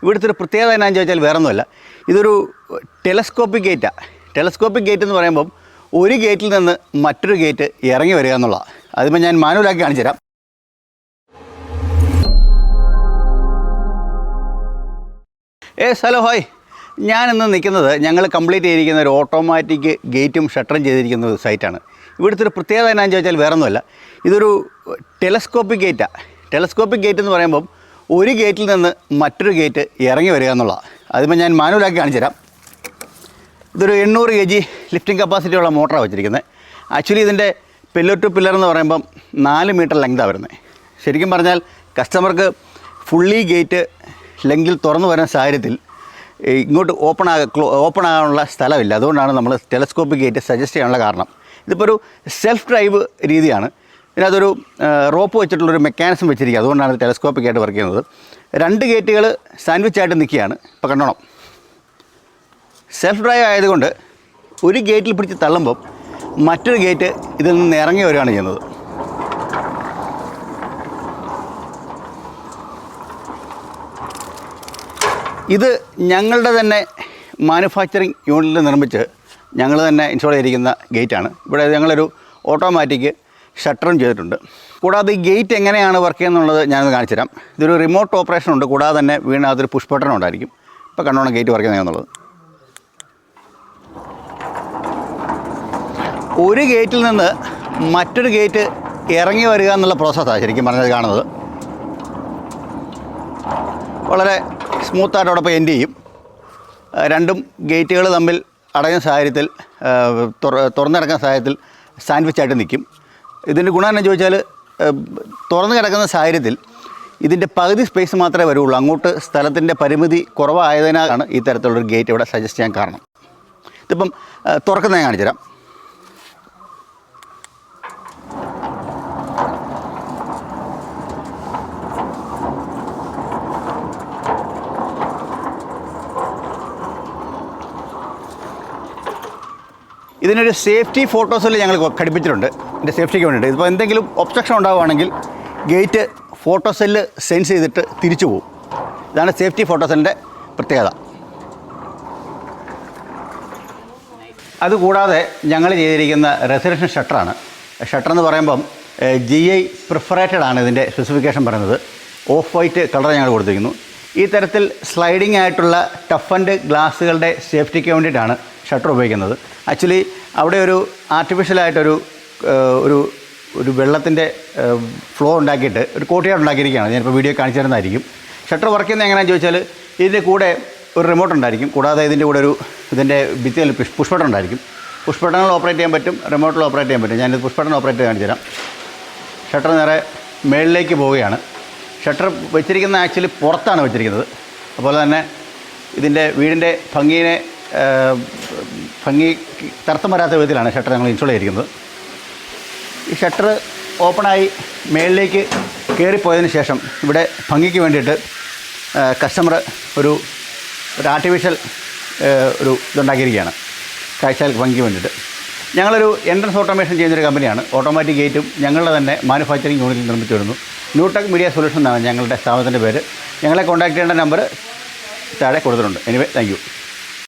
ഇവിടുത്തെ ഒരു പ്രത്യേകത എന്നാന്ന് ചോദിച്ചാൽ വേറൊന്നുമല്ല, ഇതൊരു ടെലസ്കോപ്പിക് ഗേറ്റാണ്. ടെലസ്കോപ്പിക് ഗേറ്റ് എന്ന് പറയുമ്പം ഒരു ഗേറ്റിൽ നിന്ന് മറ്റൊരു ഗേറ്റ് ഇറങ്ങി വരിക എന്നുള്ളതാണ്. അതിപ്പോൾ ഞാൻ മാനുവലാക്കി കാണിച്ചു തരാം. ഹലോ ഹായ്, ഞാനിന്ന് നിൽക്കുന്നത് ഞങ്ങൾ കംപ്ലീറ്റ് ചെയ്തിരിക്കുന്ന ഒരു ഓട്ടോമാറ്റിക് ഗേറ്റും ഷട്ടറും ചെയ്തിരിക്കുന്ന ഒരു സൈറ്റാണ്. ഇവിടുത്തെ ഒരു പ്രത്യേകത എന്നാന്ന് ചോദിച്ചാൽ വേറൊന്നുമല്ല, ഇതൊരു ടെലസ്കോപ്പിക് ഗേറ്റാണ്. ടെലസ്കോപ്പിക് ഗേറ്റ് എന്ന് പറയുമ്പം ഒരു ഗേറ്റിൽ നിന്ന് മറ്റൊരു ഗേറ്റ് ഇറങ്ങി വരിക എന്നുള്ളതാണ്. അതിപ്പോൾ ഞാൻ മാനുവലാക്കി കാണിച്ചു തരാം. ഇതൊരു 800 kg ലിഫ്റ്റിംഗ് കപ്പാസിറ്റി ഉള്ള മോട്ടറാണ് വെച്ചിരിക്കുന്നത്. ആക്ച്വലി ഇതിൻ്റെ പില്ലർ ടു പില്ലർ എന്ന് പറയുമ്പം 4 മീറ്റർ ലെങ്താണ് വരുന്നത്. ശരിക്കും പറഞ്ഞാൽ കസ്റ്റമർക്ക് ഫുള്ളി ഗേറ്റ് ലെങ്കിൽ തുറന്നു വരുന്ന സാഹചര്യത്തിൽ ഇങ്ങോട്ട് ഓപ്പൺ ആകാനുള്ള സ്ഥലമില്ല. അതുകൊണ്ടാണ് നമ്മൾ ടെലസ്കോപ്പിക് ഗേറ്റ് സജസ്റ്റ് ചെയ്യാനുള്ള കാരണം. ഇതിപ്പോൾ ഒരു സെൽഫ് ഡ്രൈവ് രീതിയാണ്. ഇതിനകത്തൊരു റോപ്പ് വെച്ചിട്ടുള്ളൊരു മെക്കാനിസം വെച്ചിരിക്കുക. അതുകൊണ്ടാണ് ടെലസ്കോപ്പിക് ആയിട്ട് വർക്ക് ചെയ്യുന്നത്. 2 ഗേറ്റുകൾ സാൻഡ്വിച്ച് ആയിട്ട് നിൽക്കുകയാണ്. ഇപ്പോൾ കണ്ടോണം, സെൽഫ് ഡ്രൈവ് ആയതുകൊണ്ട് ഒരു ഗേറ്റിൽ പിടിച്ച് തള്ളുമ്പം മറ്റൊരു ഗേറ്റ് ഇതിൽ നിന്ന് ഇറങ്ങി വരികയാണ് ചെയ്യുന്നത്. ഇത് ഞങ്ങളുടെ തന്നെ മാനുഫാക്ചറിങ് യൂണിറ്റിൽ നിർമ്മിച്ച് ഞങ്ങൾ തന്നെ ഇൻസ്റ്റാൾ ചെയ്തിരിക്കുന്ന ഗേറ്റാണ്. ഇവിടെ ഞങ്ങളൊരു ഓട്ടോമാറ്റിക് ഷട്ടറും ചെയ്തിട്ടുണ്ട്. കൂടാതെ ഈ ഗേറ്റ് എങ്ങനെയാണ് വർക്ക് ചെയ്യുന്നുള്ളത് ഞാനൊന്ന് കാണിച്ചു തരാം. ഇതൊരു റിമോട്ട് ഓപ്പറേഷൻ ഉണ്ട്. കൂടാതെ തന്നെ വീണതൊരു പുഷ് ബട്ടൺ ഉണ്ടായിരിക്കും. ഇപ്പോൾ കണ്ടോണം ഗേറ്റ് വർക്ക് ചെയ്യുന്നതെന്നുള്ളത്. ഒരു ഗേറ്റിൽ നിന്ന് മറ്റൊരു ഗേറ്റ് ഇറങ്ങി വരിക എന്നുള്ള പ്രോസസ്സാണ് ശരിക്കും പറഞ്ഞത് കാണുന്നത്. വളരെ സ്മൂത്തായിട്ടോടൊപ്പം എൻഡ് ചെയ്യും. 2 ഗേറ്റുകൾ തമ്മിൽ അടയുന്ന സാഹചര്യത്തിൽ തുറന്നു കിടക്കുന്ന സാഹചര്യത്തിൽ സാൻഡ്വിച്ചായിട്ട് നിൽക്കും. ഇതിൻ്റെ ഗുണം എന്ന് ചോദിച്ചാൽ തുറന്നു കിടക്കുന്ന സാഹചര്യത്തിൽ ഇതിൻ്റെ പകുതി സ്പേസ് മാത്രമേ വരുള്ളൂ. അങ്ങോട്ട് സ്ഥലത്തിൻ്റെ പരിമിതി കുറവായതിനാലാണ് ഈ തരത്തിലുള്ളൊരു ഗേറ്റ് ഇവിടെ സജസ്റ്റ് ചെയ്യാൻ കാരണം. ഇതിപ്പം തുറക്കുന്നത് ഞാൻ കാണിച്ചു തരാം. ഇതിനൊരു സേഫ്റ്റി ഫോട്ടോസിൽ ഞങ്ങൾ ഘടിപ്പിച്ചിട്ടുണ്ട്. ഇതിൻ്റെ സേഫ്റ്റിക്ക് വേണ്ടിയിട്ട്. ഇതിപ്പോൾ എന്തെങ്കിലും ഒബ്സ്ട്രക്ഷൻ ഉണ്ടാവുകയാണെങ്കിൽ ഗേറ്റ് ഫോട്ടോസെല്ല് സെൻസ് ചെയ്തിട്ട് തിരിച്ചു പോകും. ഇതാണ് സേഫ്റ്റി ഫോട്ടോസെല്ലിൻ്റെ പ്രത്യേകത. അതുകൂടാതെ ഞങ്ങൾ ചെയ്തിരിക്കുന്ന റെസിഡൻഷ്യൽ ഷട്ടറാണ്. ഷട്ടർ എന്ന് പറയുമ്പം GI പ്രിഫറേറ്റഡ് ആണ് ഇതിൻ്റെ സ്പെസിഫിക്കേഷൻ പറയുന്നത്. ഓഫ് വൈറ്റ് കളർ ഞങ്ങൾ കൊടുത്തിരിക്കുന്നു. ഈ തരത്തിൽ സ്ലൈഡിംഗ് ആയിട്ടുള്ള ടഫ് ആൻഡ് ഗ്ലാസുകളുടെ സേഫ്റ്റിക്ക് വേണ്ടിയിട്ടാണ് ഷട്ടർ ഉപയോഗിക്കുന്നത്. ആക്ച്വലി അവിടെ ഒരു ആർട്ടിഫിഷ്യലായിട്ടൊരു ഒരു വെള്ളത്തിൻ്റെ ഫ്ലോ ഉണ്ടാക്കിയിട്ട് ഒരു കോട്ടിയാട് ഉണ്ടാക്കിയിരിക്കുകയാണ്. ഞാനിപ്പോൾ വീഡിയോ കാണിച്ചു തരുന്നതായിരിക്കും. ഷട്ടർ വർക്ക് ചെയ്യുന്നത് എങ്ങനെയാണെന്ന് ചോദിച്ചാൽ ഇതിൻ്റെ കൂടെ ഒരു റിമോട്ട് ഉണ്ടായിരിക്കും. കൂടാതെ ഇതിൻ്റെ കൂടെ ഇതിൻ്റെ ഭിത്തിയിൽ പുഷ് ബട്ടൺ ഉണ്ടായിരിക്കും. പുഷ് ബട്ടണിൽ ഓപ്പറേറ്റ് ചെയ്യാൻ പറ്റും, റിമോട്ടിൽ ഓപ്പറേറ്റ് ചെയ്യാൻ പറ്റും. ഞാനിത് പുഷ് ബട്ടൺ ഓപ്പറേറ്റ് കാണിച്ചു തരാം. ഷട്ടർ നേരെ മേളിലേക്ക് പോവുകയാണ്. ഷട്ടർ വെച്ചിരിക്കുന്ന ആക്ച്വലി പുറത്താണ് വെച്ചിരിക്കുന്നത്. അതുപോലെ തന്നെ ഇതിൻ്റെ വീടിൻ്റെ ഭംഗി തടസ്സം വരാത്ത വിധത്തിലാണ് ഷട്ടർ ഞങ്ങൾ ഇൻസ്റ്റാൾ ചെയ്തിരിക്കുന്നത്. ഈ ഷട്ടർ ഓപ്പണായി മേളിലേക്ക് കയറിപ്പോയതിന് ശേഷം ഇവിടെ ഭംഗിക്ക് വേണ്ടിയിട്ട് കസ്റ്റമർ ഒരു ആർട്ടിഫിഷ്യൽ ഇതുണ്ടാക്കിയിരിക്കുകയാണ്, കാഴ്ച ഭംഗിക്ക് വേണ്ടിയിട്ട്. ഞങ്ങളൊരു എൻട്രൻസ് ഓട്ടോമേഷൻ ചെയ്യുന്നൊരു കമ്പനിയാണ്. ഓട്ടോമാറ്റിക് ഗേറ്റും ഞങ്ങളുടെ തന്നെ മാനുഫാക്ചറിങ് യൂണിറ്റിൽ നിർമ്മിച്ചു വരുന്നു. ന്യൂടെക് മീഡിയ സൊല്യൂഷൻ എന്നാണ് ഞങ്ങളുടെ സ്ഥാപനത്തിൻ്റെ പേര്. ഞങ്ങളെ കോൺടാക്ട് ചെയ്യേണ്ട നമ്പർ താഴെ കൊടുത്തിട്ടുണ്ട്. Anyway, thank you.